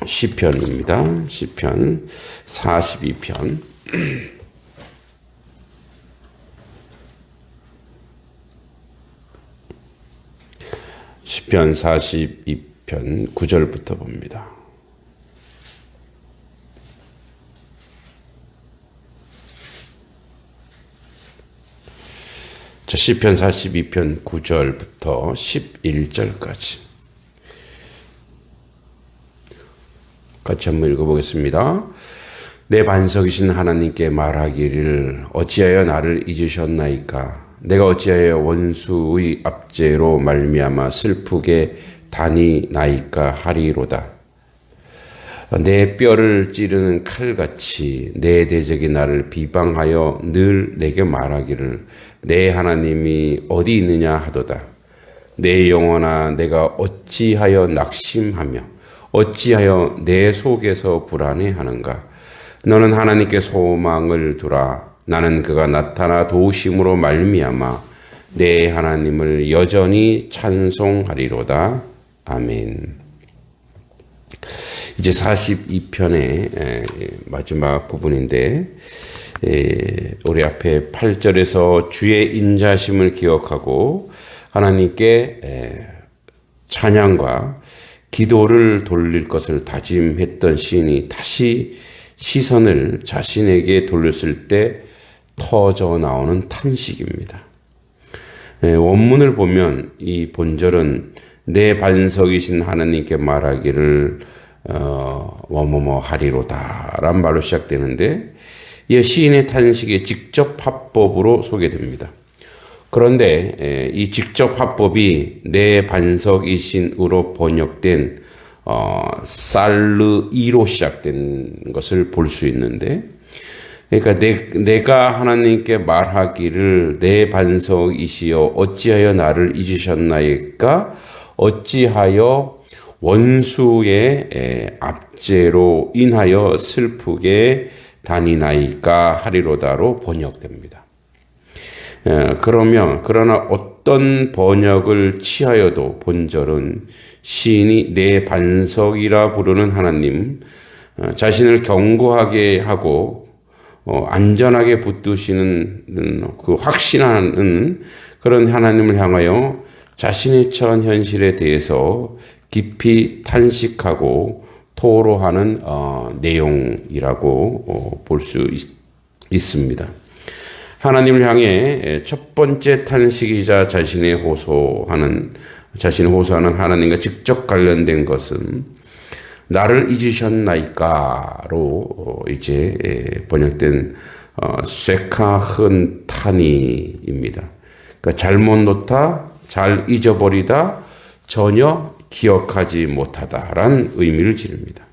시편입니다. 시편 42편. 시편 42편 9절부터 봅니다. 자, 시편 42편 9절부터 11절까지 같이 한번 읽어보겠습니다. 내 반석이신 하나님께 말하기를 어찌하여 나를 잊으셨나이까. 내가 어찌하여 원수의 압제로 말미암아 슬프게 다니나이까 하리로다. 내 뼈를 찌르는 칼같이 내 대적이 나를 비방하여 늘 내게 말하기를 내 하나님이 어디 있느냐 하도다. 내 영혼아 내가 어찌하여 낙심하며 어찌하여 내 속에서 불안해하는가. 너는 하나님께 소망을 두라. 나는 그가 나타나 도우심으로 말미암아 내 하나님을 여전히 찬송하리로다. 아멘. 이제 42편의 마지막 부분인데 우리 앞에 8절에서 주의 인자심을 기억하고 하나님께 찬양과 기도를 돌릴 것을 다짐했던 시인이 다시 시선을 자신에게 돌렸을 때 터져 나오는 탄식입니다. 원문을 보면 이 본절은 내 반석이신 하나님께 말하기를 뭐뭐뭐 하리로다 란 말로 시작되는데 이 시인의 탄식이 직접 화법으로 소개됩니다. 그런데 이 직접 화법이 내 반석이신으로 번역된 살르이로 시작된 것을 볼 수 있는데, 그러니까 내가 하나님께 말하기를 내 반석이시여 어찌하여 나를 잊으셨나이까. 어찌하여 원수의 압제로 인하여 슬프게 다니나이까 하리로다로 번역됩니다. 그러나 어떤 번역을 취하여도 본절은 시인이 내 반석이라 부르는 하나님, 자신을 견고하게 하고 안전하게 붙드시는 그 확신하는 그런 하나님을 향하여 자신의 처한 현실에 대해서 깊이 탄식하고 토로하는 내용이라고 볼 수 있습니다. 하나님을 향해 첫 번째 탄식이자 자신을 호소하는 하나님과 직접 관련된 것은 나를 잊으셨나이까로 이제 번역된 쇠카흔타니입니다. 그러니까 잘못 놓다, 잘 잊어버리다, 전혀 기억하지 못하다라는 의미를 지릅니다.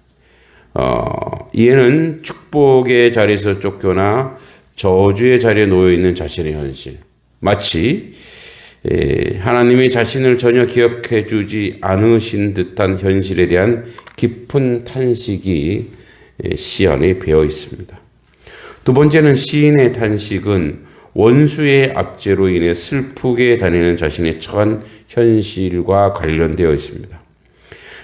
이에는 축복의 자리에서 쫓겨나 저주의 자리에 놓여 있는 자신의 현실, 마치 하나님이 자신을 전혀 기억해 주지 않으신 듯한 현실에 대한 깊은 탄식이 시 안에 배어 있습니다. 두 번째는 시인의 탄식은 원수의 압제로 인해 슬프게 다니는 자신의 처한 현실과 관련되어 있습니다.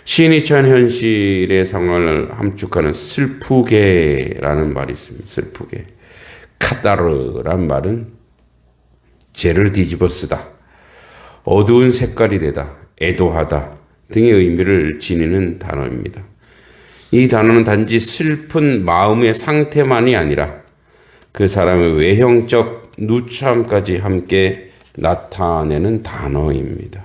시인이 처한 현실의 상황을 함축하는 슬프게라는 말이 있습니다. 슬프게. 카다르란 말은 죄를 뒤집어 쓰다, 어두운 색깔이 되다, 애도하다 등의 의미를 지니는 단어입니다. 이 단어는 단지 슬픈 마음의 상태만이 아니라 그 사람의 외형적 누추함까지 함께 나타내는 단어입니다.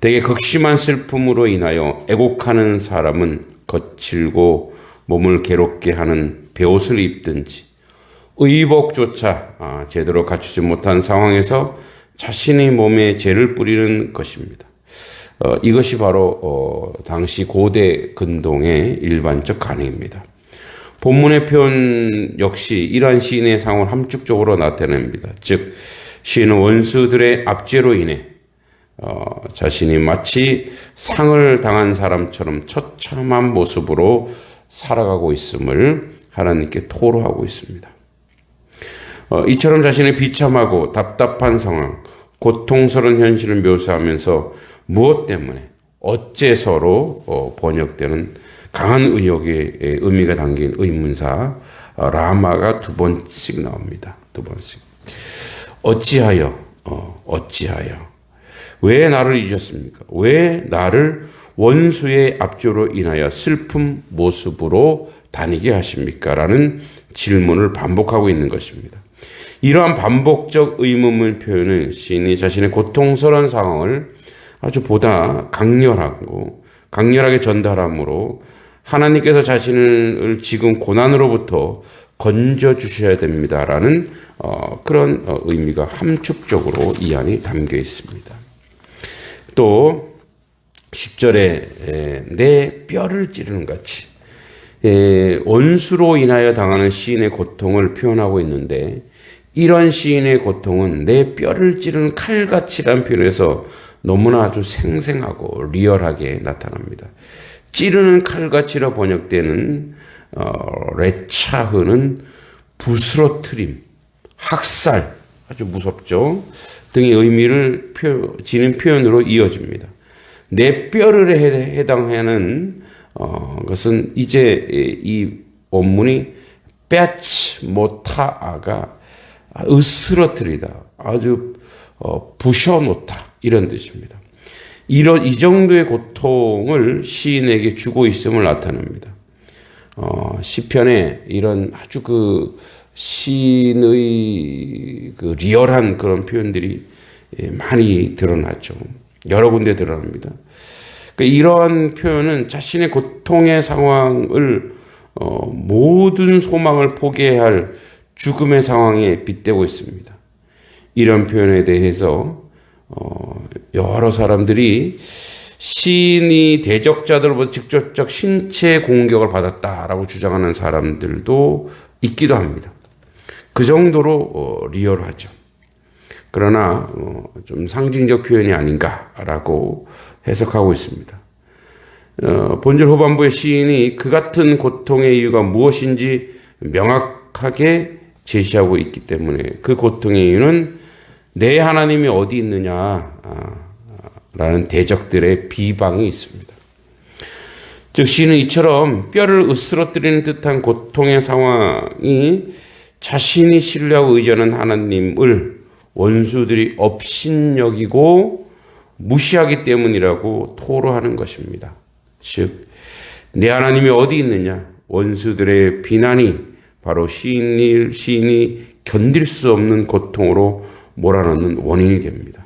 대개 극심한 슬픔으로 인하여 애곡하는 사람은 거칠고 몸을 괴롭게 하는 베옷을 입든지 의복조차 제대로 갖추지 못한 상황에서 자신의 몸에 죄를 뿌리는 것입니다. 이것이 바로 당시 고대 근동의 일반적 관행입니다. 본문의 표현 역시 이러한 시인의 상황을 함축적으로 나타냅니다. 즉 시인은 원수들의 압제로 인해 자신이 마치 상을 당한 사람처럼 처참한 모습으로 살아가고 있음을 하나님께 토로하고 있습니다. 이처럼 자신의 비참하고 답답한 상황, 고통스러운 현실을 묘사하면서 무엇 때문에 어째서로 번역되는 강한 의역의 의미가 담긴 의문사 라마가 두 번씩 나옵니다. 두 번씩. 어찌하여 왜 나를 잊었습니까? 왜 나를 원수의 압조로 인하여 슬픔 모습으로 다니게 하십니까? 라는 질문을 반복하고 있는 것입니다. 이러한 반복적 의문문 표현은 시인이 자신의 고통스러운 상황을 아주 보다 강렬하게 전달함으로 하나님께서 자신을 지금 고난으로부터 건져주셔야 됩니다라는 그런 의미가 함축적으로 이 안에 담겨 있습니다. 또 10절에 내 뼈를 찌르는 같이 원수로 인하여 당하는 시인의 고통을 표현하고 있는데 이런 시인의 고통은 내 뼈를 찌르는 칼같이란 표현에서 너무나 아주 생생하고 리얼하게 나타납니다. 찌르는 칼같이라 번역되는 레차흐는 부스러트림, 학살, 아주 무섭죠. 등의 의미를 지닌 표현으로 이어집니다. 내 뼈를 해당하는 것은 이제 이 원문이 빼앗지 못하가 으스러뜨리다, 아주 부셔놓다 이런 뜻입니다. 이 정도의 고통을 시인에게 주고 있음을 나타냅니다. 시편에 이런 아주 시인의 리얼한 그런 표현들이 많이 드러나죠. 여러 군데 드러납니다. 이러한 표현은 자신의 고통의 상황을 모든 소망을 포기해야 할 죽음의 상황에 빗대고 있습니다. 이런 표현에 대해서 여러 사람들이 시인이 대적자들로부터 직접적 신체 공격을 받았다라고 주장하는 사람들도 있기도 합니다. 그 정도로 리얼하죠. 그러나 좀 상징적 표현이 아닌가라고 해석하고 있습니다. 본절 후반부의 시인이 그 같은 고통의 이유가 무엇인지 명확하게 제시하고 있기 때문에 그 고통의 이유는 내 하나님이 어디 있느냐 라는 대적들의 비방이 있습니다. 즉 시인은 이처럼 뼈를 으스러뜨리는 듯한 고통의 상황이 자신이 신뢰하고 의지하는 하나님을 원수들이 업신여기고 무시하기 때문이라고 토로하는 것입니다. 즉 내 하나님이 어디 있느냐, 원수들의 비난이 바로 시인이 견딜 수 없는 고통으로 몰아넣는 원인이 됩니다.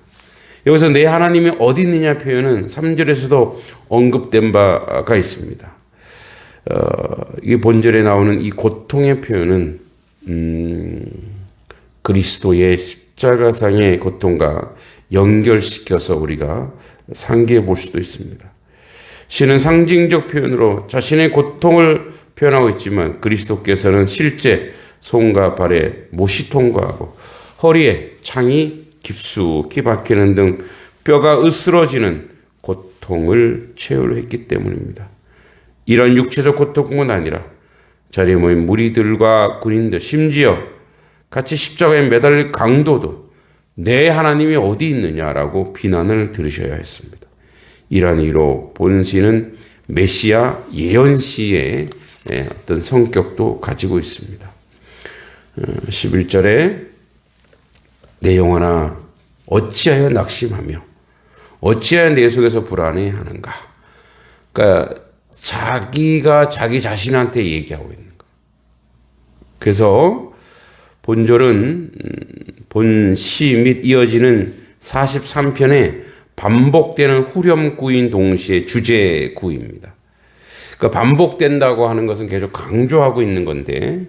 여기서 내 하나님이 어디 있느냐 표현은 3절에서도 언급된 바가 있습니다. 이 본절에 나오는 이 고통의 표현은 그리스도의 십자가상의 고통과 연결시켜서 우리가 상기해 볼 수도 있습니다. 시는 상징적 표현으로 자신의 고통을 표현하고 있지만 그리스도께서는 실제 손과 발에 못이 통과하고 허리에 창이 깊숙이 박히는 등 뼈가 으스러지는 고통을 체험했기 때문입니다. 이런 육체적 고통뿐만 아니라 자리에 모인 무리들과 군인들, 심지어 같이 십자가에 매달릴 강도도 내 하나님이 어디 있느냐라고 비난을 들으셔야 했습니다. 이러한 이유로 본시는 메시아 예언시의 어떤 성격도 가지고 있습니다. 11절에 내 영혼아 어찌하여 낙심하며 어찌하여 내 속에서 불안해하는가. 그러니까 자기가 자기 자신한테 얘기하고 있는 거. 그래서 본절은 본시 및 이어지는 43편에 반복되는 후렴구인 동시에 주제구입니다. 그러니까 반복된다고 하는 것은 계속 강조하고 있는 건데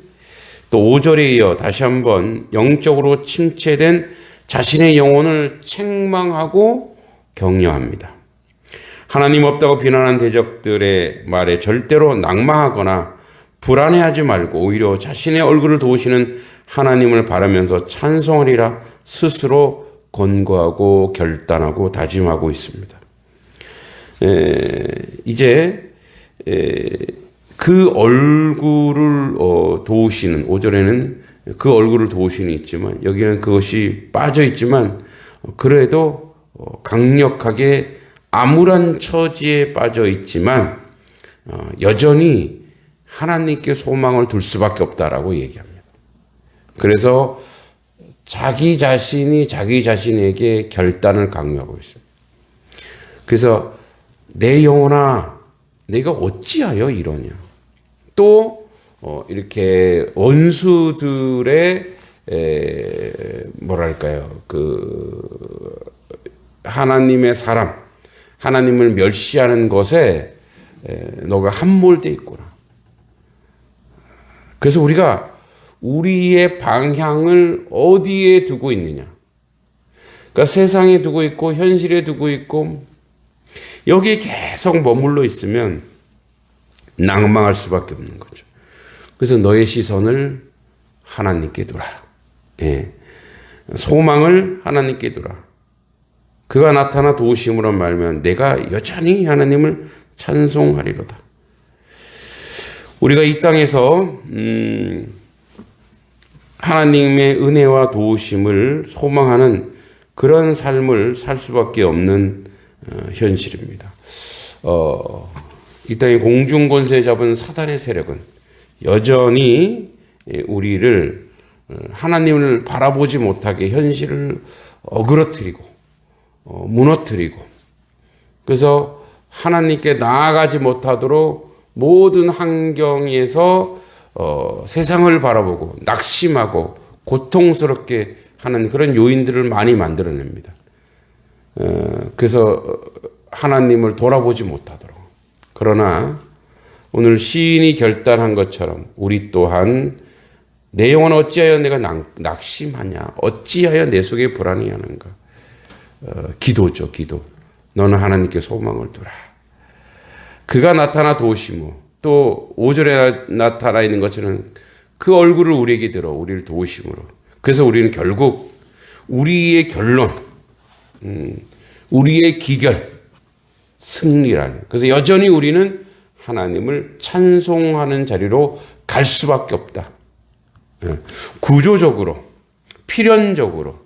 또 5절에 이어 다시 한번 영적으로 침체된 자신의 영혼을 책망하고 격려합니다. 하나님 없다고 비난한 대적들의 말에 절대로 낙마하거나 불안해하지 말고 오히려 자신의 얼굴을 도우시는 하나님을 바라면서 찬송하리라 스스로 권고하고 결단하고 다짐하고 있습니다. 이제 그 얼굴을 도우시는 5절에는 그 얼굴을 도우시는 있지만 여기는 그것이 빠져 있지만 그래도 강력하게 암울한 처지에 빠져 있지만 여전히 하나님께 소망을 둘 수밖에 없다라고 얘기합니다. 그래서 자기 자신이 자기 자신에게 결단을 강요하고 있어요. 그래서 내 영혼아, 내가 어찌하여 이러냐. 또 이렇게 원수들의 뭐랄까요, 하나님의 사람, 하나님을 멸시하는 것에 너가 함몰돼 있구나. 그래서 우리가 우리의 방향을 어디에 두고 있느냐. 그러니까 세상에 두고 있고 현실에 두고 있고 여기에 계속 머물러 있으면 낭망할 수밖에 없는 거죠. 그래서 너의 시선을 하나님께 두라. 예. 소망을 하나님께 두라. 그가 나타나 도우심으로 말하면 내가 여전히 하나님을 찬송하리로다. 우리가 이 땅에서 하나님의 은혜와 도우심을 소망하는 그런 삶을 살 수밖에 없는 현실입니다. 이 땅에 공중권세 잡은 사단의 세력은 여전히 우리를 하나님을 바라보지 못하게 현실을 어그러뜨리고 무너뜨리고 그래서 하나님께 나아가지 못하도록 모든 환경에서 세상을 바라보고 낙심하고 고통스럽게 하는 그런 요인들을 많이 만들어냅니다. 그래서 하나님을 돌아보지 못하도록. 그러나 오늘 시인이 결단한 것처럼 우리 또한 내 영혼 어찌하여 내가 낙심하냐, 어찌하여 내 속에 불안이 하는가. 기도죠, 기도. 너는 하나님께 소망을 두라. 그가 나타나 도우시고 또 5절에 나타나 있는 것처럼 그 얼굴을 우리에게 들어 우리를 도우심으로. 그래서 우리는 결국 우리의 결론, 우리의 기결, 승리라는. 그래서 여전히 우리는 하나님을 찬송하는 자리로 갈 수밖에 없다. 구조적으로, 필연적으로,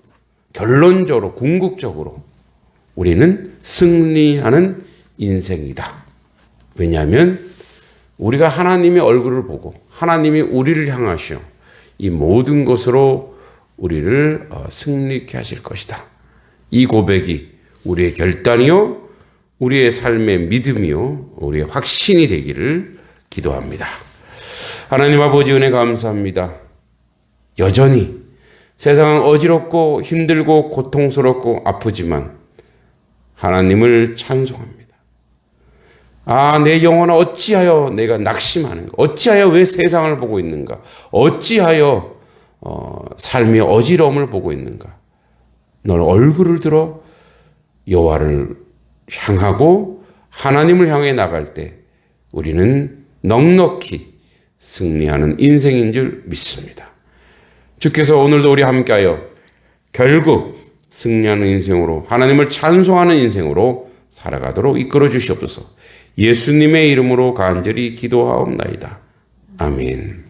결론적으로, 궁극적으로 우리는 승리하는 인생이다. 왜냐하면 우리가 하나님의 얼굴을 보고 하나님이 우리를 향하시어 이 모든 것으로 우리를 승리케 하실 것이다. 이 고백이 우리의 결단이요, 우리의 삶의 믿음이요, 우리의 확신이 되기를 기도합니다. 하나님 아버지 은혜 감사합니다. 여전히 세상은 어지럽고 힘들고 고통스럽고 아프지만 하나님을 찬송합니다. 아, 내 영혼아 어찌하여 내가 낙심하는가? 어찌하여 왜 세상을 보고 있는가? 어찌하여 삶의 어지러움을 보고 있는가? 너는 얼굴을 들어 여호와를 향하고 하나님을 향해 나갈 때 우리는 넉넉히 승리하는 인생인 줄 믿습니다. 주께서 오늘도 우리 함께하여 결국 승리하는 인생으로 하나님을 찬송하는 인생으로 살아가도록 이끌어 주시옵소서. 예수님의 이름으로 간절히 기도하옵나이다. 아멘.